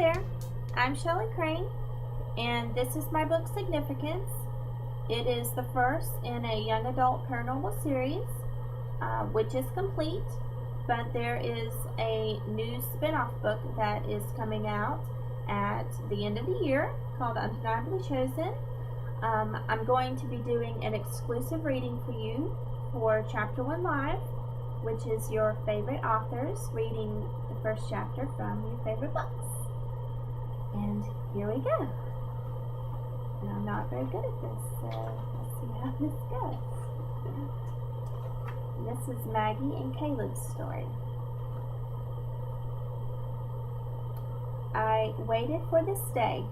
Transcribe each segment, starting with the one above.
there, I'm Shelly Crane, and this is my book Significance. It is the first in a young adult paranormal series, which is complete, but there is a new spin-off book that is coming out at the end of the year called Undeniably Chosen. I'm going to be doing an exclusive reading for you for Chapter 1 Live, which is your favorite authors reading the first chapter from your favorite books. And here we go. And I'm not very good at this, so let's see how this goes. This is Maggie and Caleb's story. I waited for this day,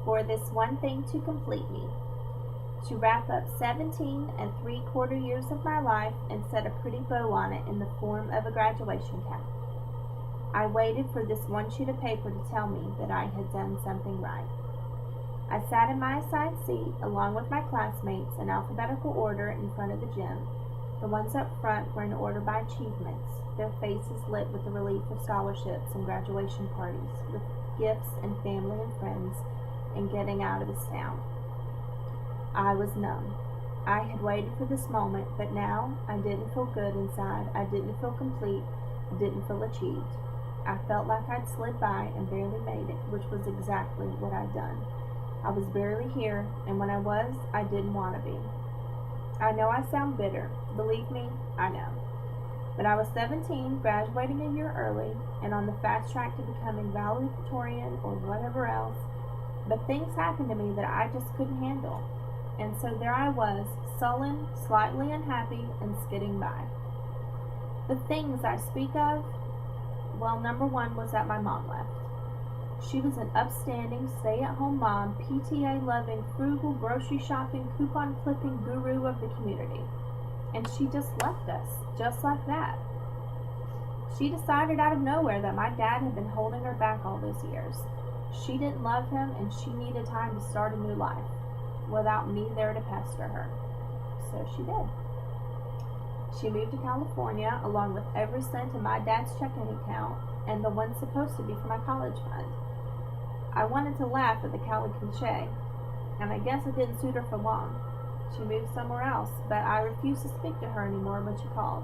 for this one thing to complete me, to wrap up 17 3/4 years of my life and set a pretty bow on it in the form of a graduation cap. I waited for this one sheet of paper to tell me that I had done something right. I sat in my assigned seat along with my classmates in alphabetical order in front of the gym. The ones up front were in order by achievements, their faces lit with the relief of scholarships and graduation parties, with gifts and family and friends, and getting out of this town. I was numb. I had waited for this moment, but now I didn't feel good inside. I didn't feel complete. I didn't feel achieved. I felt like I'd slid by and barely made it, which was exactly what I'd done. I was barely here, and when I was, I didn't want to be. I know I sound bitter. Believe me, I know. But I was 17, graduating a year early, and on the fast track to becoming valedictorian or whatever else. But things happened to me that I just couldn't handle. And so there I was, sullen, slightly unhappy, and skidding by. The things I speak of, well, number one was that my mom left. She was an upstanding, stay-at-home mom, PTA-loving, frugal, grocery shopping, coupon-clipping guru of the community. And she just left us, just like that. She decided out of nowhere that my dad had been holding her back all those years. She didn't love him, and she needed time to start a new life, without me there to pester her. So she did. She moved to California along with every cent in my dad's checking account and the one supposed to be for my college fund. I wanted to laugh at the Cali cliche, and I guess it didn't suit her for long. She moved somewhere else, but I refused to speak to her anymore when she called.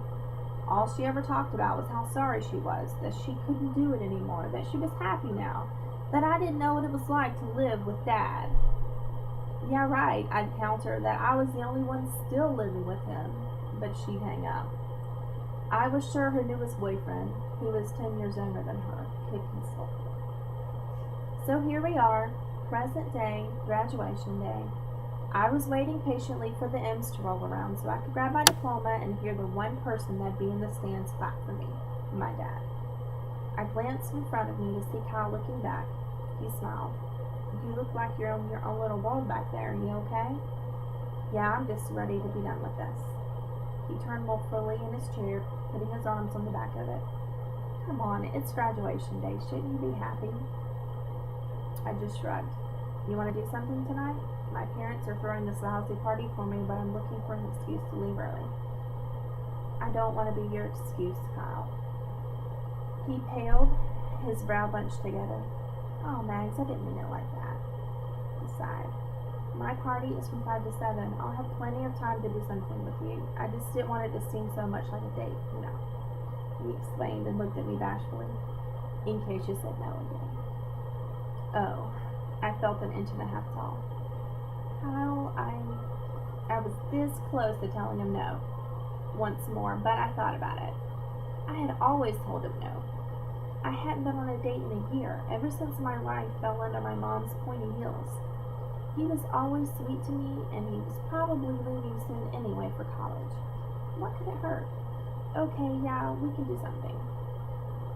All she ever talked about was how sorry she was, that she couldn't do it anymore, that she was happy now, that I didn't know what it was like to live with Dad. Yeah, right, I'd counter that I was the only one still living with him, but she'd hang up. I was sure her newest boyfriend, who was 10 years younger than her, could console. So here we are, present day, graduation day. I was waiting patiently for the M's to roll around so I could grab my diploma and hear the one person that'd be in the stands clap for me, my dad. I glanced in front of me to see Kyle looking back. He smiled. You look like you're in your own little world back there. Are you okay? Yeah, I'm just ready to be done with this. He turned more fully in his chair, putting his arms on the back of it. Come on, it's graduation day. Shouldn't you be happy? I just shrugged. You want to do something tonight? My parents are throwing this lousy party for me, but I'm looking for an excuse to leave early. I don't want to be your excuse, Kyle. He paled, his brow bunched together. Oh, Mags, I didn't mean it like that. He sighed. My party is from 5 to 7. I'll have plenty of time to do something with you. I just didn't want it to seem so much like a date, you know. He explained and looked at me bashfully, in case you said no again. Oh, I felt an inch and a half tall. Kyle, I was this close to telling him no once more, but I thought about it. I had always told him no. I hadn't been on a date in a year, ever since my life fell under my mom's pointy heels. He was always sweet to me, and he was probably leaving soon anyway for college. What could it hurt? Okay, yeah, we can do something.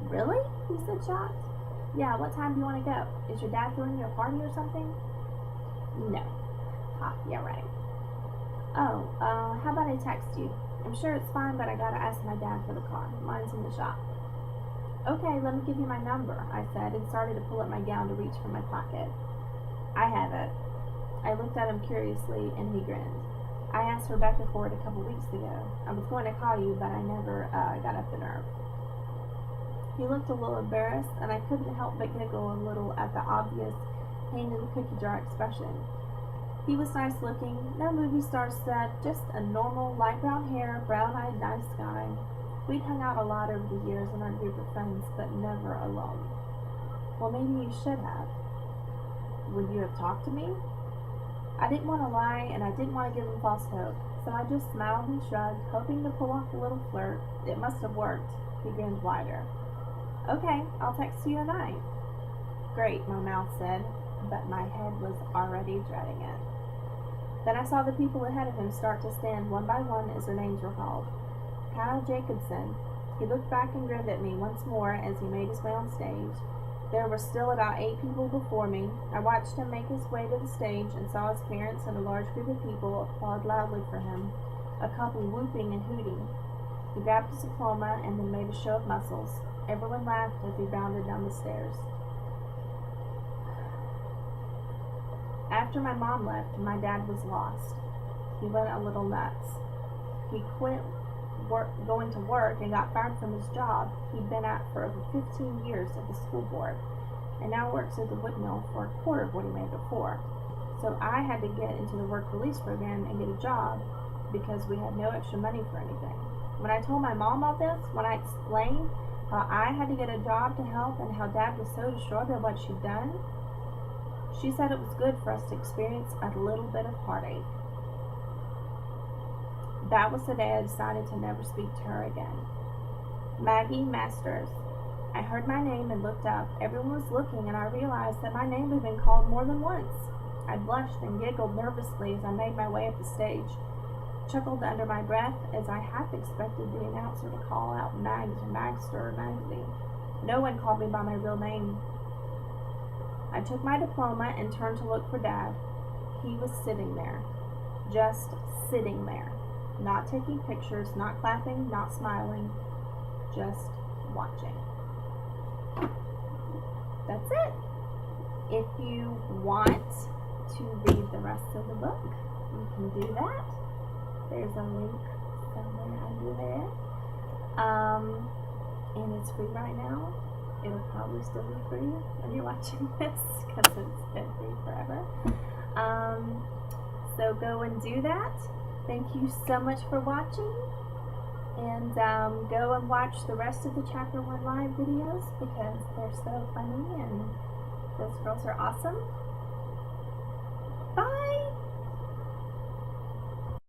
Really? He said, shocked. Yeah, what time do you want to go? Is your dad throwing you a party or something? No. Ah, yeah, right. Oh, how about I text you? I'm sure it's fine, but I gotta ask my dad for the car. Mine's in the shop. Okay, let me give you my number, I said, and started to pull up my gown to reach for my pocket. I have it. I looked at him curiously, and he grinned. I asked Rebecca for it a couple weeks ago. I was going to call you, but I never got up the nerve. He looked a little embarrassed, and I couldn't help but giggle a little at the obvious hand in the cookie jar expression. He was nice looking, no movie star stud, just a normal light brown hair, brown-eyed nice guy. We'd hung out a lot over the years in our group of friends, but never alone. Well, maybe you should have. Would you have talked to me? I didn't want to lie, and I didn't want to give him false hope, so I just smiled and shrugged, hoping to pull off a little flirt. It must have worked. He grinned wider. Okay, I'll text you tonight. Great, my mouth said, but my head was already dreading it. Then I saw the people ahead of him start to stand one by one as their names were called. Kyle Jacobson. He looked back and grinned at me once more as he made his way on stage. There were still about 8 people before me. I watched him make his way to the stage and saw his parents and a large group of people applaud loudly for him, a couple whooping and hooting. He grabbed his diploma and then made a show of muscles. Everyone laughed as he bounded down the stairs. After my mom left, my dad was lost. He went a little nuts. He quit going to work and got fired from his job he'd been at for over 15 years at the school board, and now works at the wood mill for a quarter of what he made before. So I had to get into the work release program and get a job because we had no extra money for anything. When I told my mom all this, when I explained how I had to get a job to help and how Dad was so distraught by what she'd done, she said it was good for us to experience a little bit of heartache. That was the day I decided to never speak to her again. Maggie Masters. I heard my name and looked up. Everyone was looking, and I realized that my name had been called more than once. I blushed and giggled nervously as I made my way up the stage, chuckled under my breath as I half expected the announcer to call out Mags or Magster or Maggie. No one called me by my real name. I took my diploma and turned to look for Dad. He was sitting there. Just sitting there. Not taking pictures, not clapping, not smiling. Just watching. That's it. If you want to read the rest of the book, you can do that. There's a link somewhere under there. And it's free right now. It'll probably still be free when you're watching this because it's been free forever. So go and do that. Thank you so much for watching. And go and watch the rest of the Chapter 1 live videos because they're so funny and those girls are awesome.